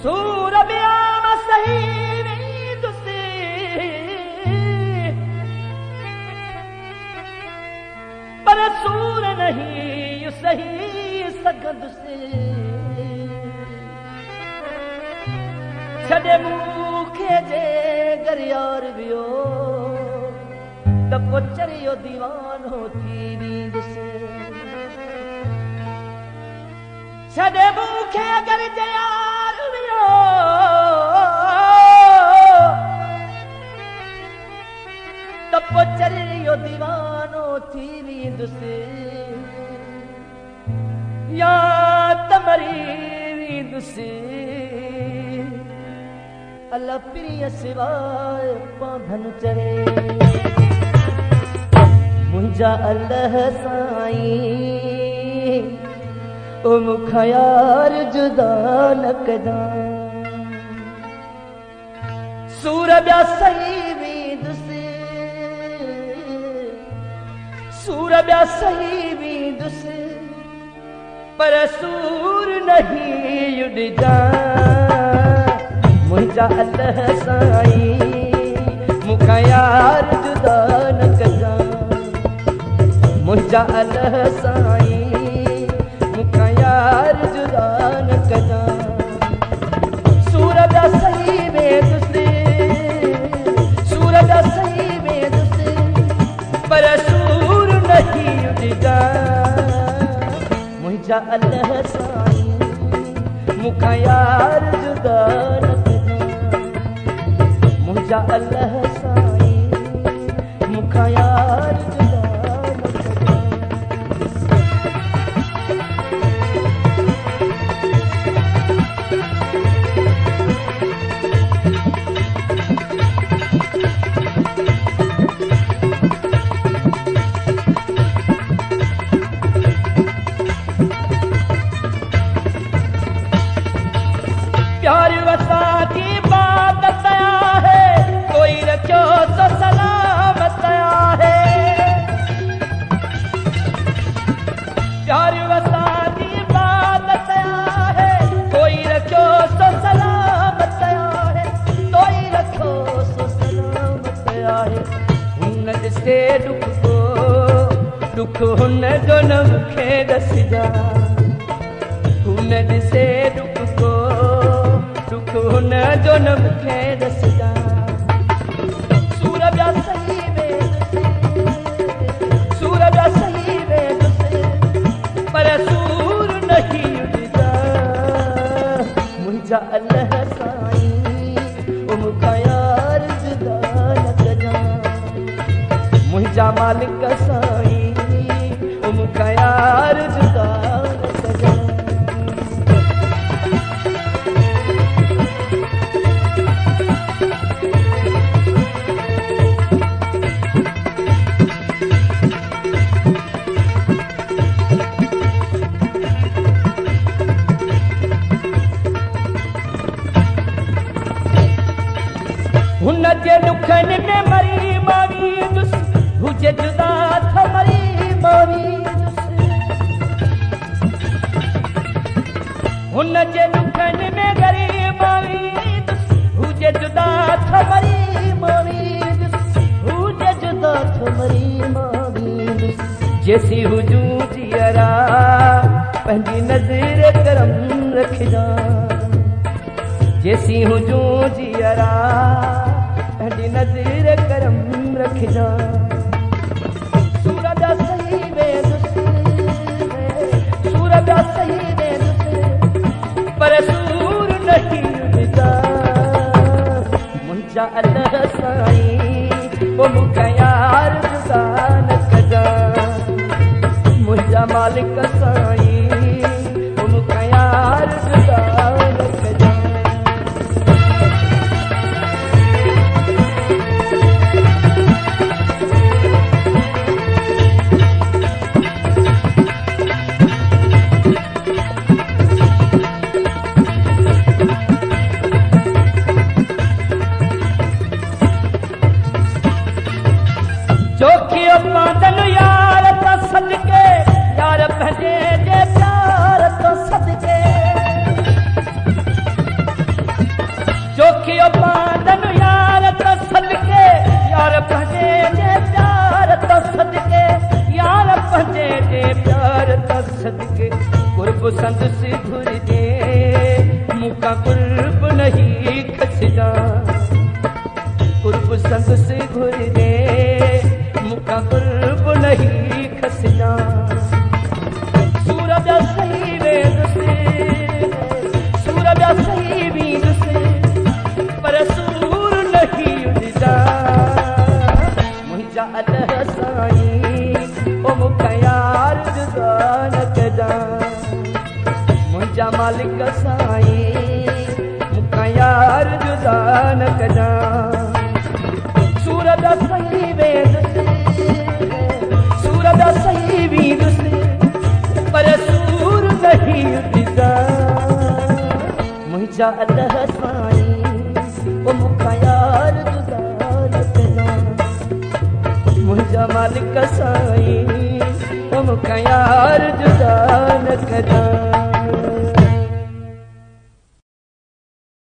सूर ब्याम सही दुसे पर सूर नहीं सही सगदुसे छड़े मूखे जे गरियार वियो त कोचरियो दीवानो थी दुसे छड़े मूखे गर जयार वियो त कोचरियो दीवानो थी दुसे या तमरी दुसे अल्लाह प्रिय सिवाय पाधन चरे मुंहिंजा अल्लाह साईं ओ मुखा यार जुदा न कदा सूर ॿिया सही वेंदुसि सूर ॿिया सही वेंदुसि पर सूर नहीं उॾजा मुंहिंजा अल्लाह साईं मुखा यार जुदा न कजा मुंहिंजा अल्लाह साईं मुखा यार जुदा न कजा सूर ॿिया सही वेंदुसि सूर ॿिया सही वेंदुसि पर सूर नहीं उॾजा मुंहिंजा अल्लाह साईं मुखा यार जुदा न मुंहिंजा अल्लाह साईं मुखा यार जुदा प्यार वसा की बात तया है कोई रखो तो सलामत है प्यार वसा की बात तया है कोई रखो तो सलामत है कोई रखो तो सलामत है हुन से दुख हुन जो न मुखे दसजा हुन से दुख हुन जो न मुखे दसजा सूर ॿिया सही वेंदुसि सूर ॿिया सही वेंदुसि पर सूर नहीं उॾजा मुंहिंजा अल्लाह साईं ओ मुखा यार जुदा न कजा मुंहिंजा मालिक साईं ओ मुखा यार जुदा न कजा हुन जे दुखनि में मरी मारींदुसि हुजे जुदा त मरी मारींदुसि हुन जे दुखनि में गरी मारींदुसि हुजे जुदा त मरी मारींदुसि हुजे जुदा त मरी मारींदुसि जेसी हुजूं जियरा पंहिंजी नज़र करम रखजा जेसी हुजूं जियरा पंहिंजी नज़र करम रखजा सूर ॿिया सही वेंदुसि सूर ॿिया सही वेंदुसि पर सूर नहीं उॾजा मुंहिंजा अल्लाह साईं ओ मुखा यार जुदा न कजा मुंहिंजा मालिक साईं ओ मुखा यार जुदा न कजा जो कि पादन यार त सदके यार पंहिंजे पियो पांडन यार त सदके यार पंहिंजे जे प्यार त सदके यार पंहिंजे जे प्यार त सदके कुर्ब संदसि घुरिजे मूंखां कुर्ब नहीं खसजा कुर्ब संदसि घुरिजे मूंखां कुर्ब नहीं खसजा सूरज सही वेंदुसि सूरज सही वेंदुसि पर सूर नहीं उॾिजा मुंहिंजा अल्लाह साईं ओ मूंखां यार जुदा न कजा मुंहिंजा मालिक साईं मूंखां यार जुदा न कजा सूरज सही वेंदुसि सूरज सही वेंदुसि पर सूर नहीं उॾिजा मुंहिंजा अल्लाह साईं ओ मूंखां यार जुदा न कजा मुंहिंजा मालिक साईं ओ मूंखां यार जुदा न कजा